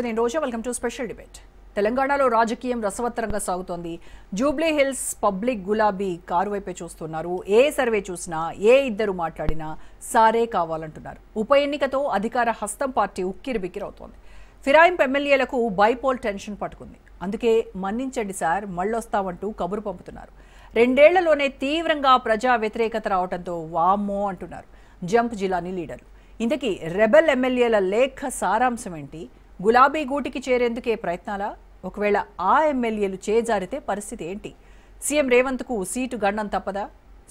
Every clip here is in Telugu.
నేను Roja. Welcome to special debate. తెలంగాణలో రాజకీయం రసవత్తరంగా సాగుతోంది. జూబ్లీ హిల్స్ పబ్లిక్ గులాబీ కారు వైపే చూస్తున్నారు. ఏ సర్వే చూసినా, ఏ ఇద్దరు మాట్లాడినా సారే కావాలంటున్నారు. ఉప ఎన్నికతో అధికార హస్తం పార్టీ ఉక్కిరిబిక్కిరవుతోంది. ఫిరాయింపు ఎమ్మెల్యేలకు బైపోల్ టెన్షన్ పట్టుకుంది. అందుకే మన్నించండి సార్, మళ్ళొస్తామంటూ కబురు పంపుతున్నారు. 2 ఏళ్లలోనే తీవ్రంగా ప్రజా వ్యతిరేకత రావడంతో వామ్మో అంటున్నారు జంప్ జిలానీ లీడర్లు. ఇంతకీ రెబెల్ ఎమ్మెల్యేల లేఖ సారాంశం ఏంటి? గులాబీ గూటికి చేరేందుకే ప్రయత్నాలా? ఒకవేళ ఆ ఎమ్మెల్యేలు చేజారితే పరిస్థితి ఏంటి? సీఎం రేవంత్కు సీటు గండం తప్పదా?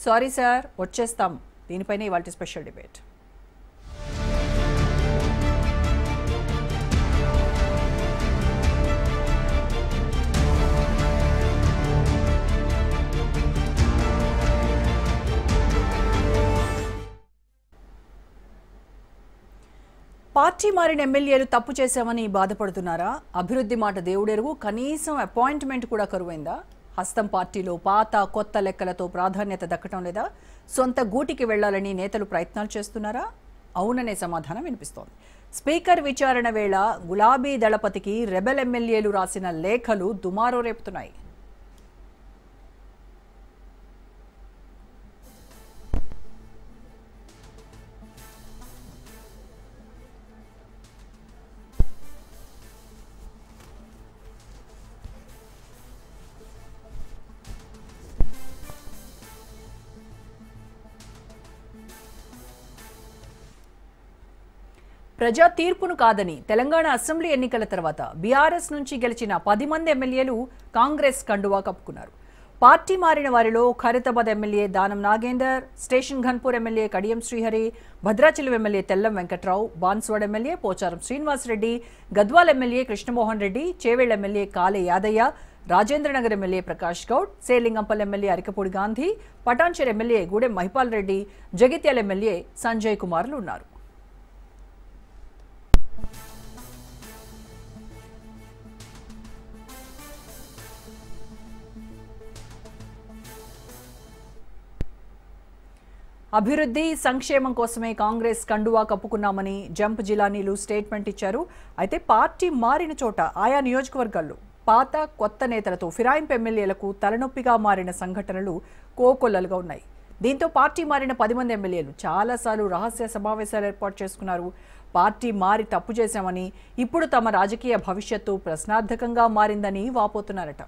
సారీ సార్, వచ్చేస్తాం. దీనిపైనే ఇవాళ స్పెషల్ డిబేట్. పార్టీ మారిన ఎమ్మెల్యేలు తప్పు చేశామని బాధపడుతున్నారా? అభివృద్ధి మాట దేవుడెరుగు, కనీసం అపాయింట్మెంట్ కూడా కరువైందా? హస్తం పార్టీలో పాత కొత్త లెక్కలతో ప్రాధాన్యత దక్కటం లేదా? సొంత గూటికి వెళ్లాలని నేతలు ప్రయత్నాలు చేస్తున్నారా? అవుననే సమాధానం వినిపిస్తోంది. స్పీకర్ విచారణ వేళ గులాబీ దళపతికి రెబెల్ ఎమ్మెల్యేలు రాసిన లేఖలు దుమారో రేపుతున్నాయి. ప్రజా తీర్పును కాదని తెలంగాణ అసెంబ్లీ ఎన్నికల తర్వాత బీఆర్ఎస్ నుంచి గెలిచిన 10 మంది ఎమ్మెల్యేలు కాంగ్రెస్ కండువా కప్పుకున్నారు. పార్టీ మారిన వారిలో Khairatabad MLA Danam Nagender, Station Ghanpur MLA Kadiyam Srihari, Bhadrachalam MLA Tellam Venkatrao, Banswada MLA Pocharam Srinivasareddy, Gadwal MLA Krishnamohan Reddy, Chevella MLA Kale Yadaiah, Rajendranagar MLA Prakash Goud, Serilingampally MLA Arikapudi Gandhi, Patancheru MLA Gudem Mahipal Reddy, Jagtial MLA Sanjay కుమార్లు ఉన్నారు. అభివృద్ధి సంక్షేమం కోసమే కాంగ్రెస్ కండువా కప్పుకున్నామని జంప్ జిలానీలు స్టేట్మెంట్ ఇచ్చారు. అయితే పార్టీ మారిన చోట ఆయా నియోజకవర్గాల్లో పాత కొత్త నేతలతో ఫిరాయింపు ఎమ్మెల్యేలకు తలనొప్పిగా మారిన సంఘటనలు కోకొల్లలుగా ఉన్నాయి. దీంతో పార్టీ మారిన 10 మంది ఎమ్మెల్యేలు చాలాసార్లు రహస్య సమావేశాలు ఏర్పాటు చేసుకున్నారు. పార్టీ మారి తప్పు చేశామని, ఇప్పుడు తమ రాజకీయ భవిష్యత్తు ప్రశ్నార్థకంగా మారిందని వాపోతున్నారట.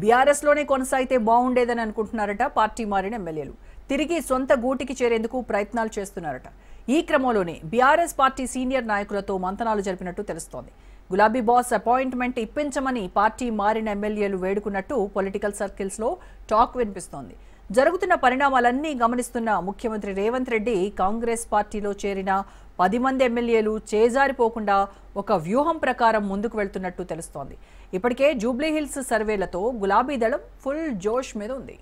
బీఆర్ఎస్లోనే కొనసాగితే బాగుండేదని అనుకుంటున్నారట పార్టీ మారిన ఎమ్మెల్యేలు. తిరిగి సొంత గూటికి చేరేందుకు ప్రయత్నాలు చేస్తున్నారట. ఈ క్రమంలోనే బీఆర్ఎస్ పార్టీ సీనియర్ నాయకులతో మంతనాలు జరిపినట్టు తెలుస్తోంది. గులాబీ బాస్ అపాయింట్మెంట్ ఇప్పించమని పార్టీ మారిన ఎమ్మెల్యేలు వేడుకున్నట్టు పొలిటికల్ సర్కిల్స్లో టాక్ వినిపిస్తోంది. జరుగుతున్న పరిణామాలన్నీ గమనిస్తున్న ముఖ్యమంత్రి రేవంత్ రెడ్డి కాంగ్రెస్ పార్టీలో చేరిన 10 మంది ఎమ్మెల్యేలు చేజారిపోకుండా ఒక వ్యూహం ప్రకారం ముందుకు వెళ్తున్నట్టు తెలుస్తోంది. ఇప్పటికే జూబ్లీ హిల్స్ సర్వేలతో గులాబీ దళం ఫుల్ జోష్ మీద ఉంది.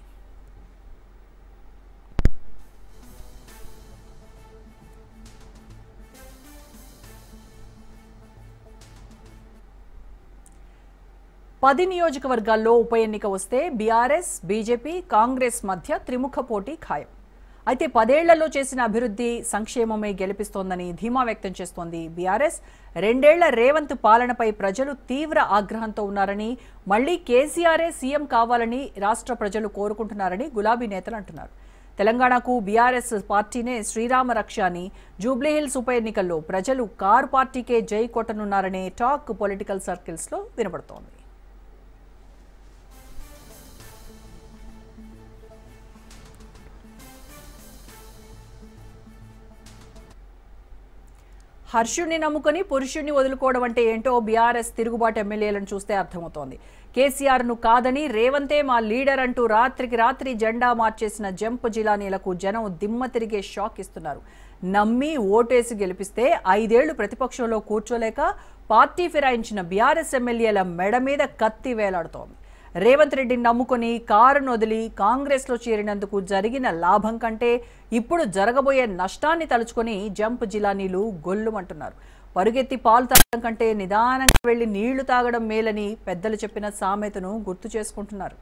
పది నియోజకవర్గాల్లో ఉప ఎన్నిక వస్తే బీఆర్ఎస్, బీజేపీ, కాంగ్రెస్ మధ్య త్రిముఖ పోటీ ఖాయం. అయితే 10 ఏళ్లలో చేసిన అభివృద్ధి సంక్షేమమే గెలిపిస్తోందని ధీమా వ్యక్తం చేస్తోంది బీఆర్ఎస్. 2 ఏళ్ల రేవంత్ పాలనపై ప్రజలు తీవ్ర ఆగ్రహంతో ఉన్నారని, మళ్లీ కేసీఆరే సీఎం కావాలని రాష్ట్ర ప్రజలు కోరుకుంటున్నారని గులాబీ నేతలు అంటున్నారు. తెలంగాణకు బీఆర్ఎస్ పార్టీనే శ్రీరామ రక్ష అని, జూబ్లీహిల్స్ ఉప ఎన్నికల్లో ప్రజలు కారు పార్టీకే జై కొట్టనున్నారనే టాక్ పొలిటికల్ సర్కిల్స్లో వినబడుతోంది. హర్షుణ్ణి నమ్ముకొని పురుషుణ్ణి వదులుకోవడం అంటే ఏంటో బీఆర్ఎస్ తిరుగుబాటు ఎమ్మెల్యేలను చూస్తే అర్థమవుతోంది. కేసీఆర్ను కాదని రేవంతే మా లీడర్ అంటూ రాత్రికి రాత్రి జెండా మార్చేసిన జంప్ జిలానీలకు జనం దిమ్మ తిరిగే షాక్ ఇస్తున్నారు. నమ్మి ఓటేసి గెలిపిస్తే 5 ఏళ్లు ప్రతిపక్షంలో కూర్చోలేక పార్టీ ఫిరాయించిన బీఆర్ఎస్ ఎమ్మెల్యేల మెడ మీద కత్తి వేలాడుతోంది. రేవంత్ రెడ్డిని నమ్ముకొని కారును వదిలి కాంగ్రెస్లో చేరినందుకు జరిగిన లాభం కంటే ఇప్పుడు జరగబోయే నష్టాన్ని తలుచుకొని జంప్ జిలానీలు గొల్లుమంటున్నారు. పరుగెత్తి పాలు తాగడం కంటే నిదానంగా వెళ్లి నీళ్లు తాగడం మేలని పెద్దలు చెప్పిన సామెతను గుర్తు చేసుకుంటున్నారు.